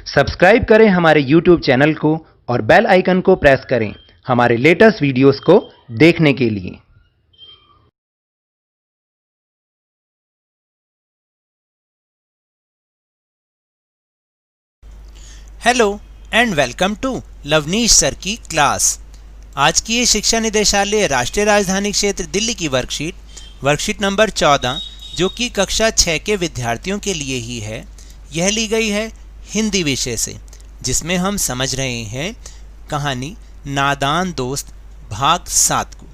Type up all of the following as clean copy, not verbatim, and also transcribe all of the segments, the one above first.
Subscribe करें हमारे YouTube channel को और बेल आइकन को प्रेस करें हमारे लेटेस्ट वीडियोस को देखने के लिए। Hello and welcome to Lavneesh sir की क्लास। आज की ये शिक्षा निदेशालय राष्ट्रीय राजधानी क्षेत्र दिल्ली की वर्कशीट नंबर 14 जो कि कक्षा 6 के विद्यार्थियों के लिए ही है, यह ली गई है हिंदी विषय से, जिसमें हम समझ रहे हैं कहानी नादान दोस्त भाग 7 को।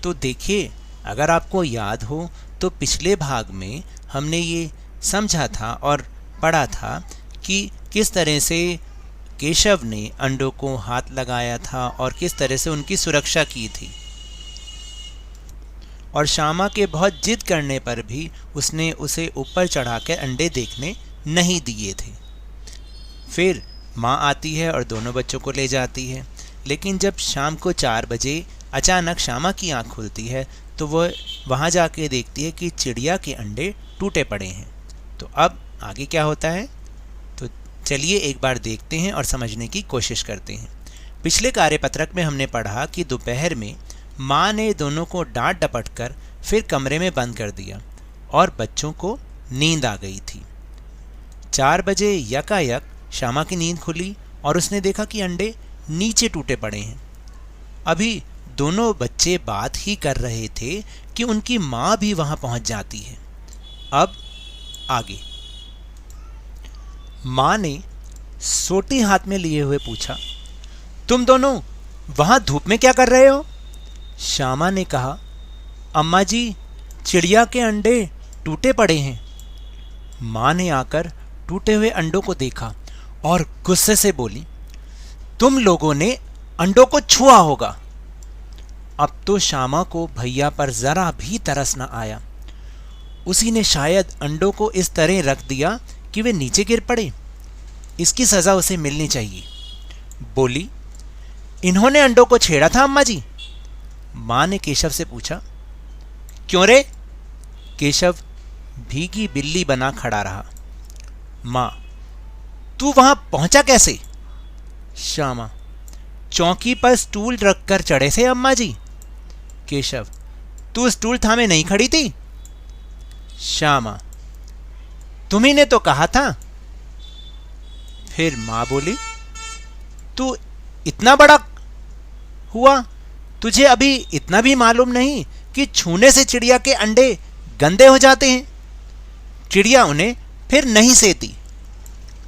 तो देखिए, अगर आपको याद हो तो पिछले भाग में हमने ये समझा था और पढ़ा था कि किस तरह से केशव ने अंडों को हाथ लगाया था और किस तरह से उनकी सुरक्षा की थी, और श्यामा के बहुत जिद करने पर भी उसने उसे ऊपर चढ़ाकर अंडे देखने नहीं दिए थे। फिर माँ आती है और दोनों बच्चों को ले जाती है, लेकिन जब शाम को 4 बजे अचानक श्यामा की आँख खुलती है तो वह वहाँ जाके देखती है कि चिड़िया के अंडे टूटे पड़े हैं। तो अब आगे क्या होता है, तो चलिए एक बार देखते हैं और समझने की कोशिश करते हैं। पिछले कार्यपत्रक में हमने पढ़ा कि दोपहर में माँ ने दोनों को डांट डपट कर फिर कमरे में बंद कर दिया और बच्चों को नींद आ गई थी। 4 बजे यकायक श्यामा की नींद खुली और उसने देखा कि अंडे नीचे टूटे पड़े हैं। अभी दोनों बच्चे बात ही कर रहे थे कि उनकी माँ भी वहाँ पहुँच जाती है। अब आगे माँ ने सोटी हाथ में लिए हुए पूछा, तुम दोनों वहाँ धूप में क्या कर रहे हो? श्यामा ने कहा, अम्मा जी, चिड़िया के अंडे टूटे पड़े हैं। माँ ने आकर टूटे हुए अंडों को देखा और गुस्से से बोली, तुम लोगों ने अंडों को छुआ होगा। अब तो श्यामा को भैया पर जरा भी तरस न आया। उसी ने शायद अंडों को इस तरह रख दिया कि वे नीचे गिर पड़े। इसकी सजा उसे मिलनी चाहिए। बोली, इन्होंने अंडों को छेड़ा था अम्मा जी? माँ ने केशव से पूछा। क्यों रे? केशव भीगी बिल्ली बना खड़ा रहा। माँ, तू वहां पहुंचा कैसे? श्यामा, चौकी पर स्टूल रखकर चढ़े थे अम्मा जी। केशव, तू स्टूल थामे नहीं खड़ी थी? श्यामा, तुम्ही ने तो कहा था। फिर माँ बोली, तू इतना बड़ा हुआ, तुझे अभी इतना भी मालूम नहीं कि छूने से चिड़िया के अंडे गंदे हो जाते हैं? चिड़िया उन्हें फिर नहीं सेती।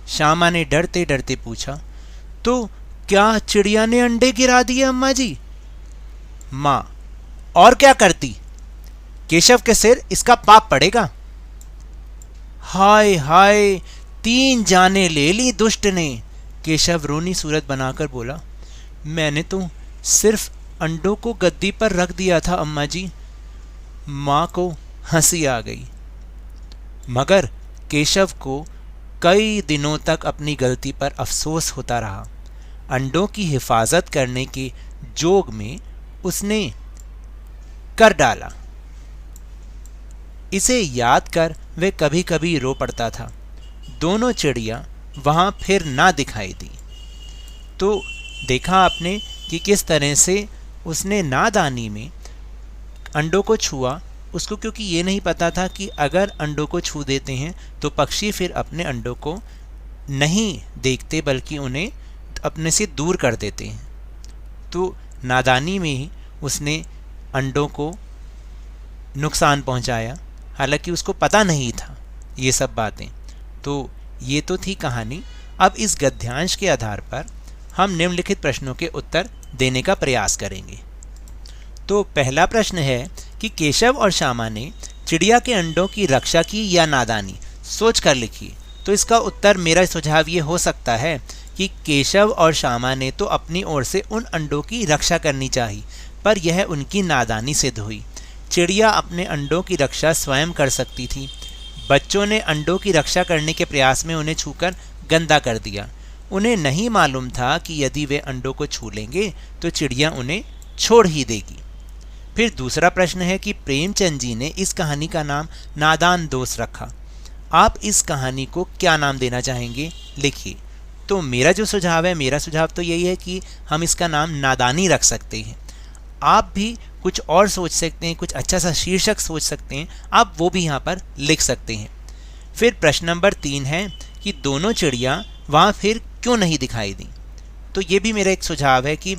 श्यामा ने डरते डरते पूछा, तो क्या चिड़िया ने अंडे गिरा दिए अम्मा जी? माँ, और क्या करती? केशव के सिर इसका पाप पड़ेगा। हाय हाय, 3 जाने ले ली दुष्ट ने। केशव रोनी सूरत बनाकर बोला, मैंने तो सिर्फ अंडों को गद्दी पर रख दिया था अम्मा जी। माँ को हंसी आ गई, मगर केशव को कई दिनों तक अपनी गलती पर अफसोस होता रहा। अंडों की हिफाजत करने के जोग में उसने कर डाला। इसे याद कर वे कभी कभी रो पड़ता था। दोनों चिड़िया वहाँ फिर ना दिखाई दी। तो देखा आपने कि किस तरह से उसने नादानी में अंडों को छुआ, उसको क्योंकि ये नहीं पता था कि अगर अंडों को छू देते हैं तो पक्षी फिर अपने अंडों को नहीं देखते बल्कि उन्हें अपने से दूर कर देते हैं। तो नादानी में ही उसने अंडों को नुकसान पहुंचाया, हालांकि उसको पता नहीं था ये सब बातें। तो ये तो थी कहानी। अब इस गद्यांश के आधार पर हम निम्नलिखित प्रश्नों के उत्तर देने का प्रयास करेंगे। तो पहला प्रश्न है कि केशव और श्यामा ने चिड़िया के अंडों की रक्षा की या नादानी? सोच कर लिखिए। तो इसका उत्तर, मेरा सुझाव ये हो सकता है कि केशव और श्यामा ने तो अपनी ओर से उन अंडों की रक्षा करनी चाहिए, पर यह उनकी नादानी सिद्ध हुई। चिड़िया अपने अंडों की रक्षा स्वयं कर सकती थी। बच्चों ने अंडों की रक्षा करने के प्रयास में उन्हें छूकर गंदा कर दिया। उन्हें नहीं मालूम था कि यदि वे अंडों को छू लेंगे तो चिड़िया उन्हें छोड़ ही देगी। फिर दूसरा प्रश्न है कि प्रेमचंद जी ने इस कहानी का नाम नादान दोस्त रखा। आप इस कहानी को क्या नाम देना चाहेंगे, लिखिए। तो मेरा सुझाव तो यही है कि हम इसका नाम नादानी रख सकते हैं। आप भी कुछ और सोच सकते हैं, कुछ अच्छा सा शीर्षक सोच सकते हैं, आप वो भी यहाँ पर लिख सकते हैं। फिर प्रश्न नंबर 3 है कि दोनों चिड़िया वहाँ फिर क्यों नहीं दिखाई दी। तो ये भी मेरा एक सुझाव है कि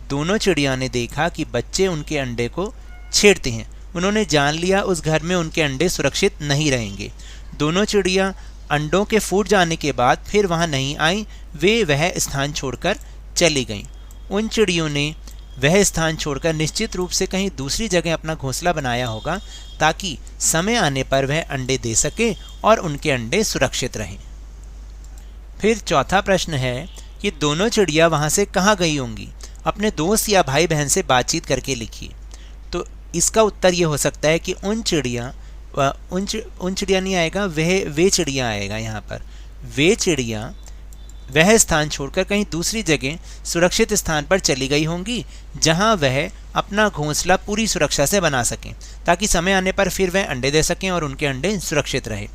दोनों चिड़िया ने देखा कि बच्चे उनके अंडे को छेड़ते हैं। उन्होंने जान लिया उस घर में उनके अंडे सुरक्षित नहीं रहेंगे। दोनों चिड़िया अंडों के फूट जाने के बाद फिर वहाँ नहीं आई, वे वह स्थान छोड़कर चली गईं। उन चिड़ियों ने वह स्थान छोड़कर निश्चित रूप से कहीं दूसरी जगह अपना घोंसला बनाया होगा ताकि समय आने पर वह अंडे दे सके और उनके अंडे सुरक्षित रहें। फिर चौथा प्रश्न है कि दोनों चिड़िया वहाँ से कहाँ गई होंगी। अपने दोस्त या भाई बहन से बातचीत करके लिखिए। तो इसका उत्तर ये हो सकता है कि उन चिड़िया नहीं आएगा, वे चिड़िया आएगा यहाँ पर। वे चिड़िया वह स्थान छोड़कर कहीं दूसरी जगह सुरक्षित स्थान पर चली गई होंगी जहां वह अपना घोंसला पूरी सुरक्षा से बना सकें ताकि समय आने पर फिर वह अंडे दे सकें और उनके अंडे सुरक्षित रहे।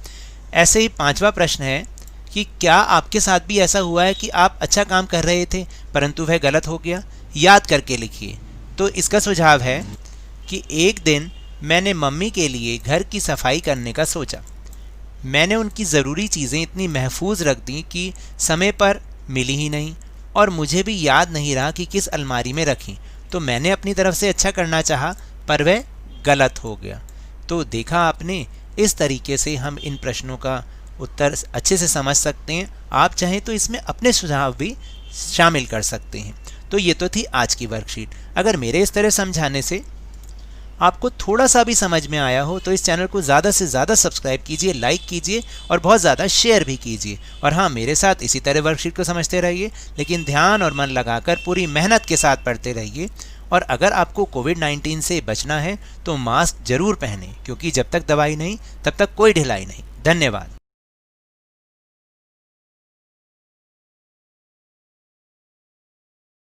ऐसे ही पांचवा प्रश्न है कि क्या आपके साथ भी ऐसा हुआ है कि आप अच्छा काम कर रहे थे परंतु वह गलत हो गया। याद करके लिखिए। तो इसका सुझाव है कि एक दिन मैंने मम्मी के लिए घर की सफाई करने का सोचा। मैंने उनकी ज़रूरी चीज़ें इतनी महफूज रख दी कि समय पर मिली ही नहीं और मुझे भी याद नहीं रहा कि किस अलमारी में रखी। तो मैंने अपनी तरफ से अच्छा करना चाहा पर वह गलत हो गया। तो देखा आपने, इस तरीके से हम इन प्रश्नों का उत्तर अच्छे से समझ सकते हैं। आप चाहें तो इसमें अपने सुझाव भी शामिल कर सकते हैं। तो ये तो थी आज की वर्कशीट। अगर मेरे इस तरह समझाने से आपको थोड़ा सा भी समझ में आया हो तो इस चैनल को ज़्यादा से ज़्यादा सब्सक्राइब कीजिए, लाइक कीजिए और बहुत ज़्यादा शेयर भी कीजिए। और हाँ, मेरे साथ इसी तरह वर्कशीट को समझते रहिए, लेकिन ध्यान और मन लगाकर पूरी मेहनत के साथ पढ़ते रहिए। और अगर आपको कोविड-19 से बचना है तो मास्क जरूर पहनें, क्योंकि जब तक दवाई नहीं तब तक कोई ढिलाई नहीं। धन्यवाद।